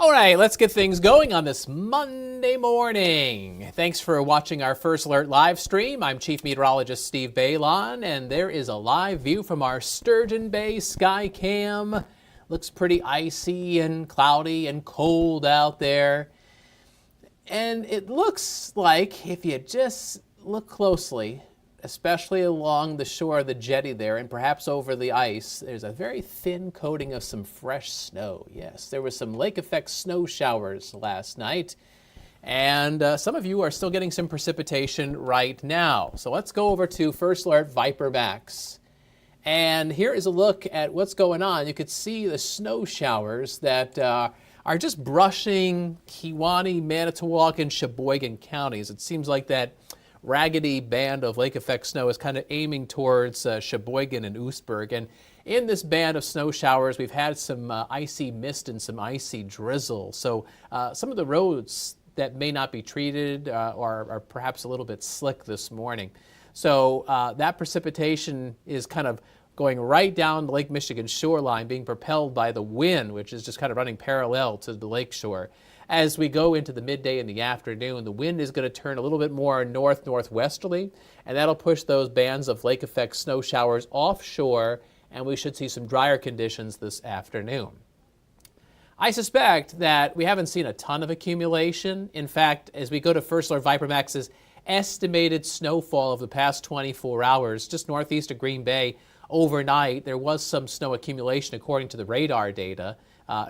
All right, let's get things going on this Monday morning. Thanks for watching our First Alert live stream. I'm Chief Meteorologist Steve Beylon, and there is a live view from our Sturgeon Bay sky cam. Looks pretty icy and cloudy and cold out there. And it looks like, if you just look closely, especially along the shore of the jetty there and perhaps over the ice, there's a very thin coating of some fresh snow. Yes, there were some lake effect snow showers last night, and some of you are still getting some precipitation right now. So let's go over to First Alert Viper Max. And here is a look at what's going on. You could see the snow showers that are just brushing Kewaunee, Manitowoc, and Sheboygan counties. It seems like that raggedy band of lake effect snow is kind of aiming towards Sheboygan and Oostburg. And in this band of snow showers, we've had some icy mist and some icy drizzle. So some of the roads that may not be treated are perhaps a little bit slick this morning. So that precipitation is kind of going right down the Lake Michigan shoreline, being propelled by the wind, which is just kind of running parallel to the lake shore. As we go into the midday and the afternoon, the wind is going to turn a little bit more north-northwesterly, and that'll push those bands of lake effect snow showers offshore, and we should see some drier conditions this afternoon. I suspect that we haven't seen a ton of accumulation. In fact, as we go to First Alert Viper Max's estimated snowfall of the past 24 hours, just northeast of Green Bay, overnight, there was some snow accumulation according to the radar data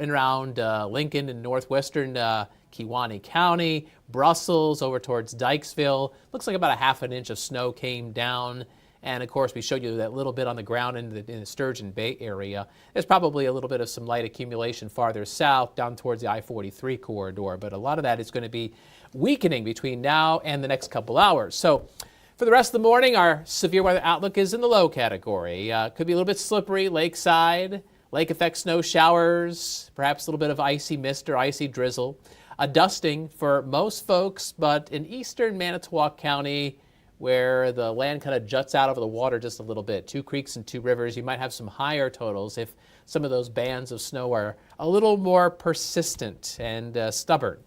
in around Lincoln and northwestern Kewaunee County, Brussels, over towards Dykesville. Looks like about a half an inch of snow came down. And of course, we showed you that little bit on the ground in the Sturgeon Bay area. There's probably a little bit of some light accumulation farther south down towards the I-43 corridor, but a lot of that is going to be weakening between now and the next couple hours. So for the rest of the morning, our severe weather outlook is in the low category. Could be a little bit slippery lakeside, lake effect snow showers, perhaps a little bit of icy mist or icy drizzle. A dusting for most folks, but in eastern Manitowoc County, where the land kind of juts out over the water just a little bit, 2 creeks and 2 rivers, you might have some higher totals if some of those bands of snow are a little more persistent and stubborn.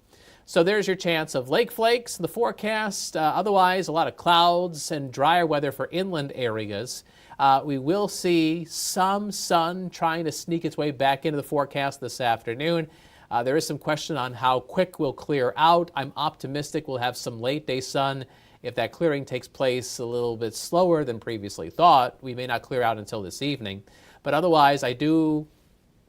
So there's your chance of lake flakes in the forecast. Otherwise, a lot of clouds and drier weather for inland areas. We will see some sun trying to sneak its way back into the forecast this afternoon. There is some question on how quick we'll clear out. I'm optimistic we'll have some late day sun. If that clearing takes place a little bit slower than previously thought, we may not clear out until this evening. But otherwise, I do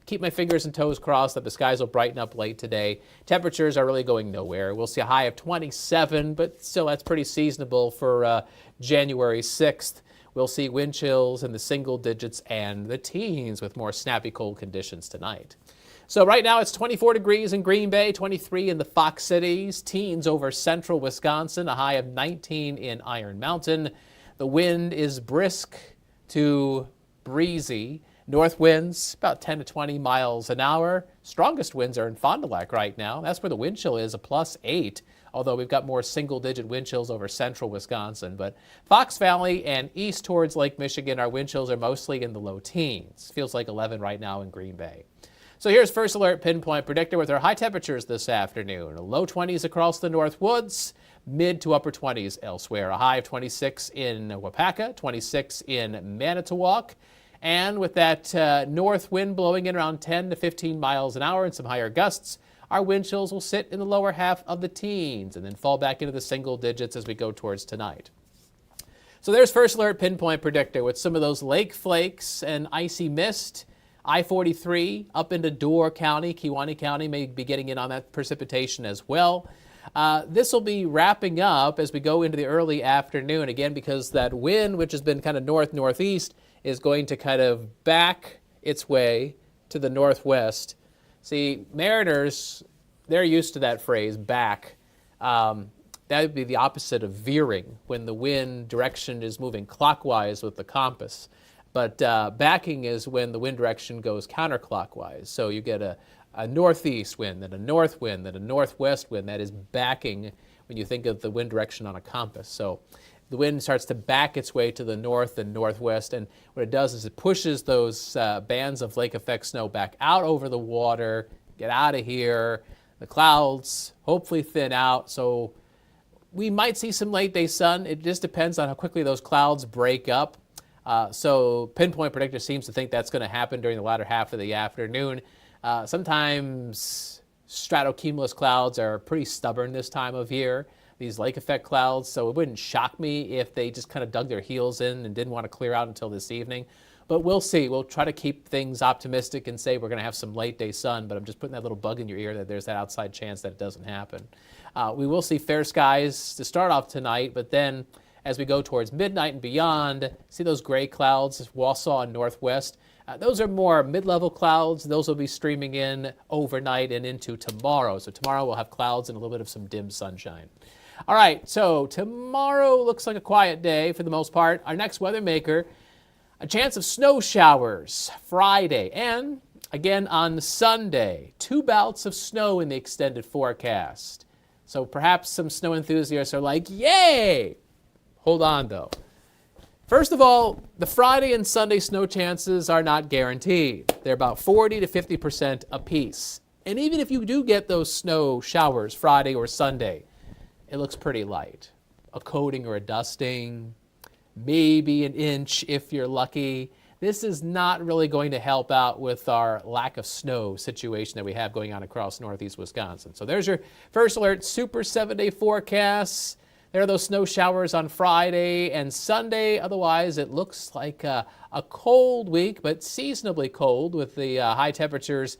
keep my fingers and toes crossed that the skies will brighten up late today. Temperatures are really going nowhere. We'll see a high of 27, but still that's pretty seasonable for January 6th. We'll see wind chills in the single digits and the teens with more snappy cold conditions tonight. So right now it's 24 degrees in Green Bay, 23 in the Fox Cities, teens over central Wisconsin, a high of 19 in Iron Mountain. The wind is brisk to breezy. North winds about 10 to 20 miles an hour. Strongest winds are in Fond du Lac right now. That's where the wind chill is, a +8, although we've got more single-digit wind chills over central Wisconsin. But Fox Valley and east towards Lake Michigan, our wind chills are mostly in the low teens. Feels like 11 right now in Green Bay. So here's First Alert Pinpoint Predictor with our high temperatures this afternoon. Low 20s across the North Woods, mid to upper 20s elsewhere. A high of 26 in Wapaka, 26 in Manitowoc. And with that north wind blowing in around 10 to 15 miles an hour and some higher gusts, our wind chills will sit in the lower half of the teens and then fall back into the single digits as we go towards tonight. So there's First Alert Pinpoint Predictor with some of those lake flakes and icy mist. I-43 up into Door County, Kewaunee County may be getting in on that precipitation as well. This will be wrapping up as we go into the early afternoon, again, because that wind, which has been kind of north-northeast, is going to kind of back its way to the northwest. See, mariners, they're used to that phrase, back. That would be the opposite of veering, when the wind direction is moving clockwise with the compass. But backing is when the wind direction goes counterclockwise. So you get a northeast wind, then a north wind, then a northwest wind. That is backing when you think of the wind direction on a compass. So the wind starts to back its way to the north and northwest, and what it does is it pushes those bands of lake effect snow back out over the water get out of here. The clouds hopefully thin out. So we might see some late day sun. It just depends on how quickly those clouds break up. So Pinpoint Predictor seems to think that's going to happen during the latter half of the afternoon. Sometimes stratocumulus clouds are pretty stubborn this time of year, these lake effect clouds, so it wouldn't shock me if they just kind of dug their heels in and didn't want to clear out until this evening. But we'll see. We'll try to keep things optimistic and say we're going to have some late day sun, but I'm just putting that little bug in your ear that there's that outside chance that it doesn't happen. We will see fair skies to start off tonight, but then as we go towards midnight and beyond, see those gray clouds, Wausau and Northwest. Those are more mid-level clouds. Those will be streaming in overnight and into tomorrow. So tomorrow we'll have clouds and a little bit of some dim sunshine. All right, so tomorrow looks like a quiet day for the most part. Our next weather maker, a chance of snow showers Friday and again on Sunday. 2 bouts of snow in the extended forecast. So perhaps some snow enthusiasts are like, yay! Hold on though. First of all, the Friday and Sunday snow chances are not guaranteed. They're about 40 to 50% apiece. And even if you do get those snow showers Friday or Sunday, it looks pretty light. A coating or a dusting, maybe an inch if you're lucky. This is not really going to help out with our lack of snow situation that we have going on across northeast Wisconsin. So there's your first alert, super 7-day forecasts. There are those snow showers on Friday and Sunday. Otherwise, it looks like a cold week, but seasonably cold with the high temperatures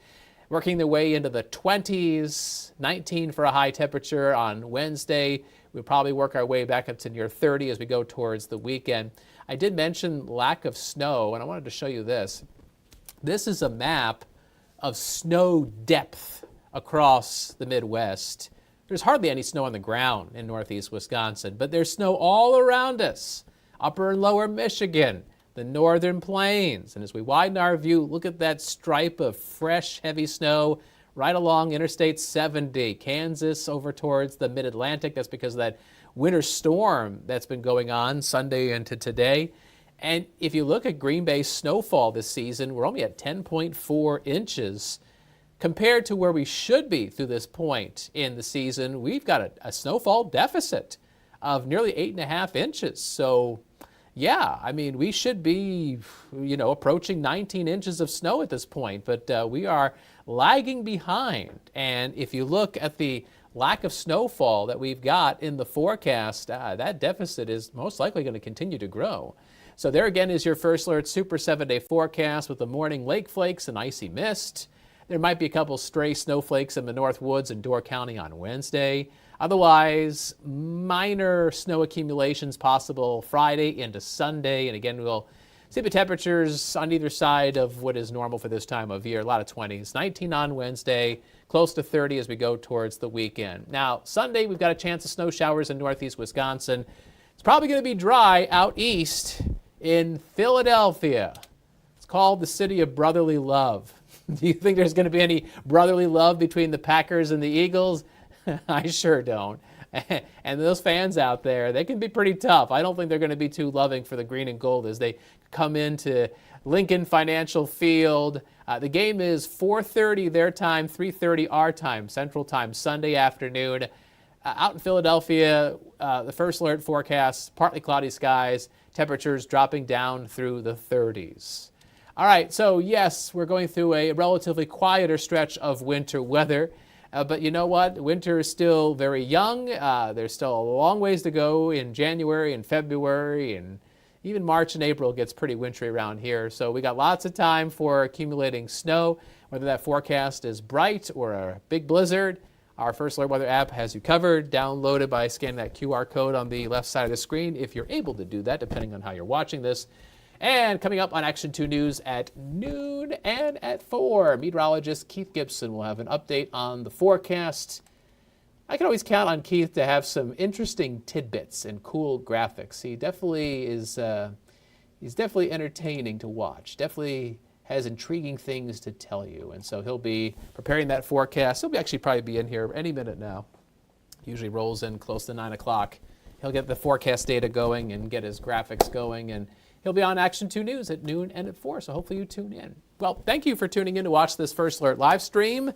working their way into the 20s, 19 for a high temperature on Wednesday. We'll probably work our way back up to near 30 as we go towards the weekend. I did mention lack of snow, and I wanted to show you this. This is a map of snow depth across the Midwest. There's hardly any snow on the ground in northeast Wisconsin, but there's snow all around us. Upper and lower Michigan, the northern plains. And as we widen our view, look at that stripe of fresh, heavy snow right along Interstate 70, Kansas over towards the mid-Atlantic. That's because of that winter storm that's been going on Sunday into today. And if you look at Green Bay's snowfall this season, we're only at 10.4 inches. Compared to where we should be through this point in the season, we've got a snowfall deficit of nearly 8.5 inches. So, yeah, I mean, we should be, approaching 19 inches of snow at this point, but we are lagging behind. And if you look at the lack of snowfall that we've got in the forecast, that deficit is most likely going to continue to grow. So there again is your first alert super 7-day forecast with the morning lake flakes and icy mist. There might be a couple stray snowflakes in the North Woods and Door County on Wednesday. Otherwise, minor snow accumulations possible Friday into Sunday. And again, we'll see the temperatures on either side of what is normal for this time of year. A lot of 20s. 19 on Wednesday, close to 30 as we go towards the weekend. Now, Sunday, we've got a chance of snow showers in northeast Wisconsin. It's probably going to be dry out east in Philadelphia. It's called the city of brotherly love. Do you think there's going to be any brotherly love between the Packers and the Eagles? I sure don't. And those fans out there, they can be pretty tough. I don't think they're going to be too loving for the green and gold as they come into Lincoln Financial Field. The game is 4:30 their time, 3:30 our time, Central Time, Sunday afternoon. Out in Philadelphia, the first alert forecast, partly cloudy skies, temperatures dropping down through the 30s. All right, so yes, we're going through a relatively quieter stretch of winter weather, but you know what? Winter is still very young. There's still a long ways to go in January and February, and even March and April gets pretty wintry around here. So we got lots of time for accumulating snow, whether that forecast is bright or a big blizzard. Our First Alert Weather app has you covered. Download it by scanning that QR code on the left side of the screen if you're able to do that, depending on how you're watching this. And coming up on Action 2 News at noon and at 4, meteorologist Keith Gibson will have an update on the forecast. I can always count on Keith to have some interesting tidbits and cool graphics. He definitely is he's definitely entertaining to watch. Definitely has intriguing things to tell you. And so he'll be preparing that forecast. He'll actually probably be in here any minute now. Usually rolls in close to 9 o'clock. He'll get the forecast data going and get his graphics going, and he'll be on Action 2 News at noon and at 4, so hopefully you tune in. Well, thank you for tuning in to watch this First Alert live stream.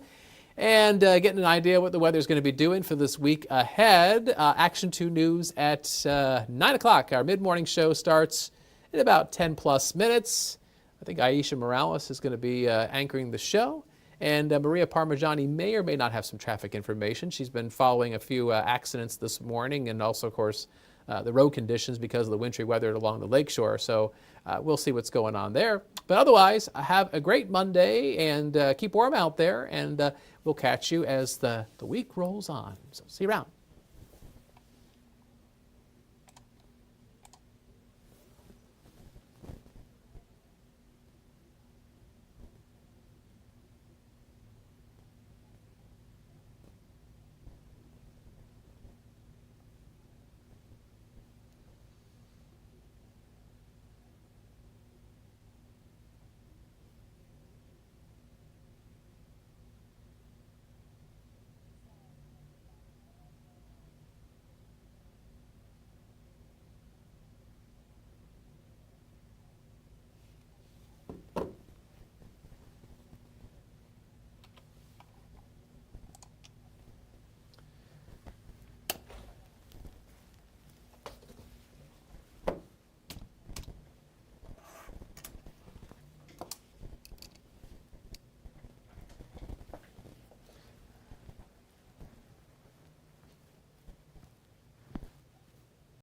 and getting an idea what the weather's going to be doing for this week ahead. Action 2 News at 9 o'clock. Our mid-morning show starts in about 10 plus minutes. I think Aisha Morales is going to be anchoring the show. And Maria Parmigiani may or may not have some traffic information. She's been following a few accidents this morning, and also, of course, the road conditions because of the wintry weather along the lakeshore. So we'll see what's going on there. But otherwise, have a great Monday, and keep warm out there, and we'll catch you as the week rolls on. So see you around.